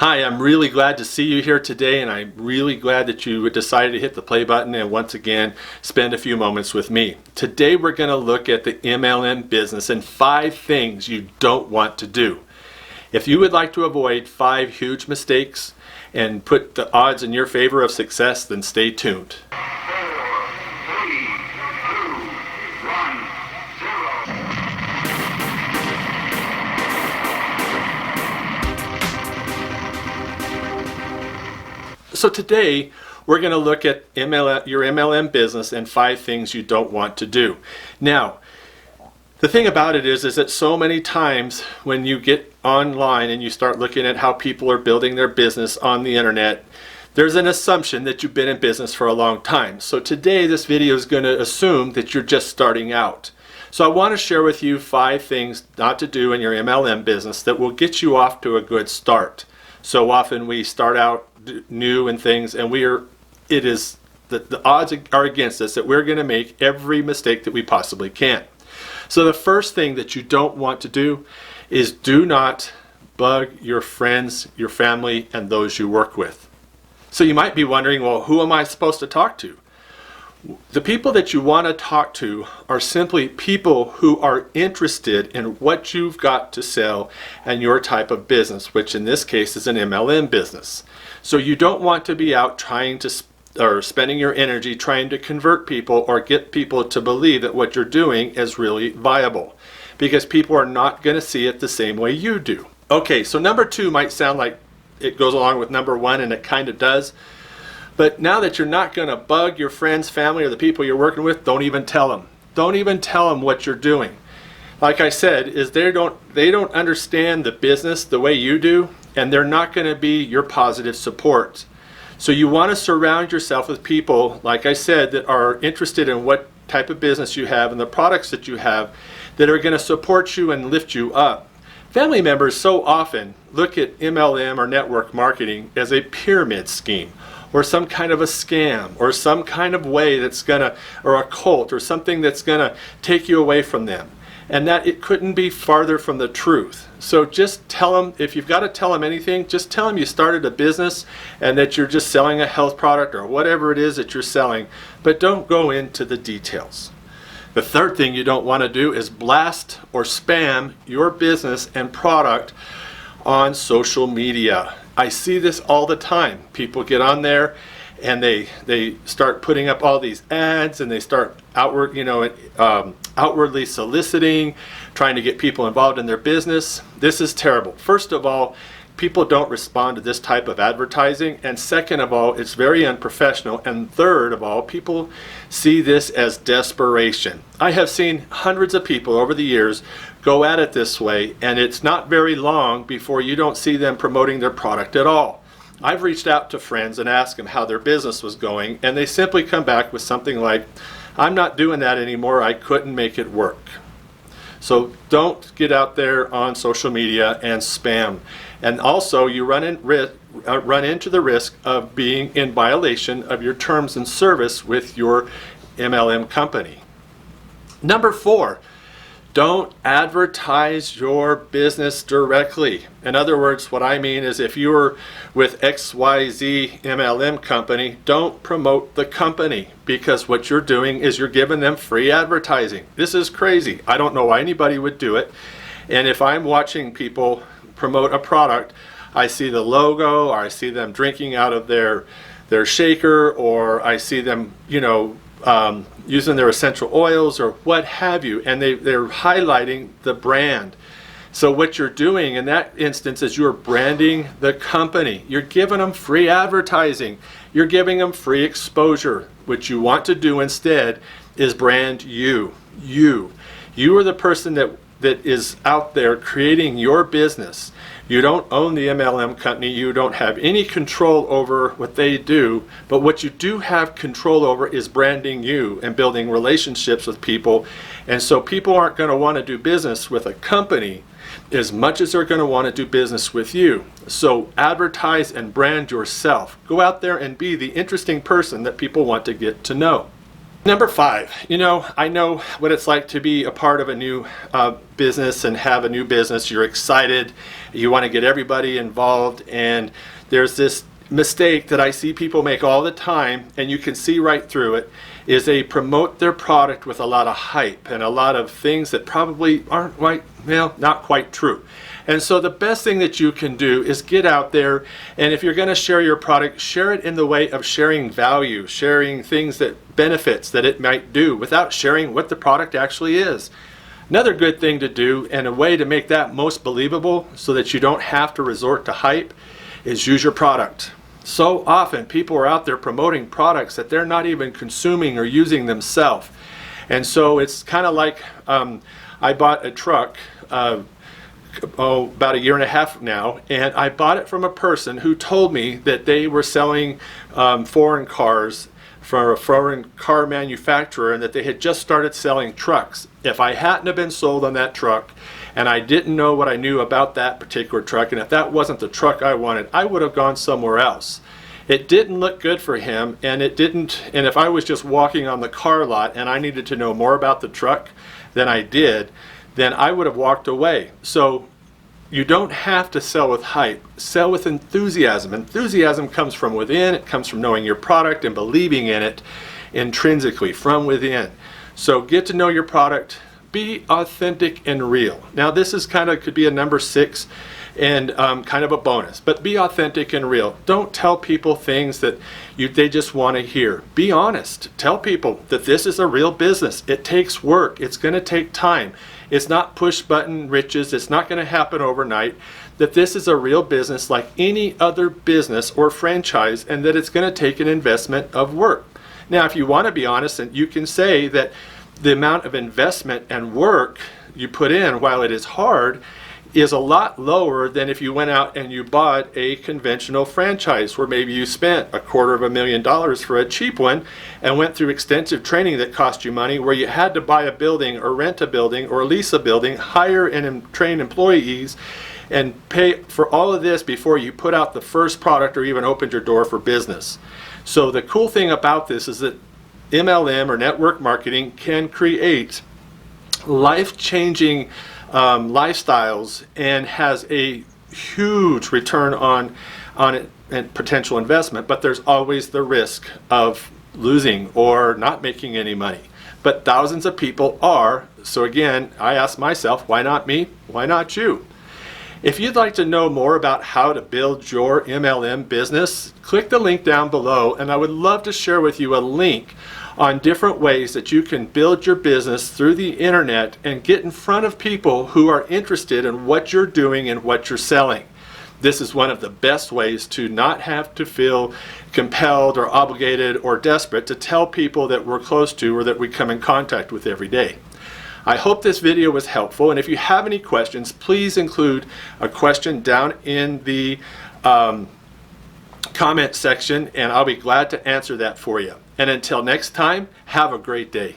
Hi, I'm really glad to see you here today, and I'm really glad that you decided to hit the play button and once again spend a few moments with me. Today we're going to look at the MLM business and 5 things you don't want to do. If you would like to avoid 5 huge mistakes and put the odds in your favor of success, then stay tuned. So today we're going to look at your MLM business and 5 things you don't want to do. Now, the thing about it is that so many times when you get online and you start looking at how people are building their business on the internet, there's an assumption that you've been in business for a long time. So today this video is going to assume that you're just starting out. So I want to share with you 5 things not to do in your MLM business that will get you off to a good start. So often we start out new and things, and the odds are against us that we're going to make every mistake that we possibly can. So the first thing that you don't want to do is do not bug your friends, your family, and those you work with. So you might be wondering, well, who am I supposed to talk to? The people that you want to talk to are simply people who are interested in what you've got to sell and your type of business, which in this case is an MLM business. So you don't want to be out spending your energy trying to convert people or get people to believe that what you're doing is really viable, because people are not going to see it the same way you do. Okay, so number 2 might sound like it goes along with number 1, and it kind of does. But now that you're not going to bug your friends, family, or the people you're working with, don't even tell them. Don't even tell them what you're doing. Like I said, they don't understand the business the way you do, and they're not going to be your positive support. So you want to surround yourself with people, like I said, that are interested in what type of business you have and the products that you have, that are going to support you and lift you up. Family members so often look at MLM or network marketing as a pyramid scheme, or some kind of a scam, or some kind of way or a cult, or something that's gonna take you away from them. And that it couldn't be farther from the truth. So just tell them, if you've got to tell them anything, just tell them you started a business and that you're just selling a health product or whatever it is that you're selling, but don't go into the details. The third thing you don't want to do is blast or spam your business and product on social media. I see this all the time. People get on there and they start putting up all these ads, and they start outwardly soliciting, trying to get people involved in their business. This is terrible. First of all, people don't respond to this type of advertising, and second of all, it's very unprofessional, and third of all, people see this as desperation. I have seen hundreds of people over the years go at it this way, and it's not very long before you don't see them promoting their product at all. I've reached out to friends and asked them how their business was going, and they simply come back with something like, "I'm not doing that anymore, I couldn't make it work." So don't get out there on social media and spam. And also you run into the risk of being in violation of your terms and service with your MLM company. Number 4, don't advertise your business directly. In other words, what I mean is, if you're with XYZ MLM company, don't promote the company, because what you're doing is you're giving them free advertising. This is crazy. I don't know why anybody would do it. And if I'm watching people promote a product, I see the logo, or I see them drinking out of their shaker, or I see them, using their essential oils or what have you, and they're highlighting the brand. So what you're doing in that instance is you're branding the company. You're giving them free advertising. You're giving them free exposure. What you want to do instead is brand you. You are the person that is out there creating your business. You don't own the MLM company. You don't have any control over what they do, but what you do have control over is branding you and building relationships with people. And so people aren't going to want to do business with a company as much as they're going to want to do business with you. So advertise and brand yourself. Go out there and be the interesting person that people want to get to know. Number 5, I know what it's like to be a part of a new business and have a new business. You're excited, you want to get everybody involved, and there's this mistake that I see people make all the time, and you can see right through it, is they promote their product with a lot of hype and a lot of things that probably aren't not quite true. And so the best thing that you can do is get out there, and if you're going to share your product, share it in the way of sharing value, sharing things that benefits that it might do without sharing what the product actually is. Another good thing to do, and a way to make that most believable so that you don't have to resort to hype, is use your product. So often people are out there promoting products that they're not even consuming or using themselves. And so it's kind of like I bought a truck about a year and a half now, and I bought it from a person who told me that they were selling foreign cars for a foreign car manufacturer, and that they had just started selling trucks. If I hadn't have been sold on that truck, and I didn't know what I knew about that particular truck, and if that wasn't the truck I wanted, I would have gone somewhere else. It didn't look good for him, and if I was just walking on the car lot and I needed to know more about the truck than I did, then I would have walked away. So you don't have to sell with hype. Sell with enthusiasm. Enthusiasm comes from within. It comes from knowing your product and believing in it intrinsically from within. So get to know your product. Be authentic and real. Now this is could be a number 6 and kind of a bonus, but be authentic and real. Don't tell people things that they just want to hear. Be honest. Tell people that this is a real business. It takes work. It's going to take time. It's not push button riches. It's not going to happen overnight. That this is a real business like any other business or franchise, and that it's going to take an investment of work. Now, if you want to be honest, and you can say that the amount of investment and work you put in, while it is hard, is a lot lower than if you went out and you bought a conventional franchise where maybe you spent $250,000 for a cheap one and went through extensive training that cost you money, where you had to buy a building or rent a building or lease a building, hire and train employees, and pay for all of this before you put out the first product or even opened your door for business. So the cool thing about this is that MLM or network marketing can create life-changing lifestyles and has a huge return on it and potential investment, but there's always the risk of losing or not making any money. But thousands of people are. So again, I ask myself, why not me? Why not you? If you'd like to know more about how to build your MLM business, click the link down below, and I would love to share with you a link on different ways that you can build your business through the internet and get in front of people who are interested in what you're doing and what you're selling. This is one of the best ways to not have to feel compelled or obligated or desperate to tell people that we're close to or that we come in contact with every day. I hope this video was helpful, and if you have any questions, please include a question down in the comment section, and I'll be glad to answer that for you. And until next time, have a great day.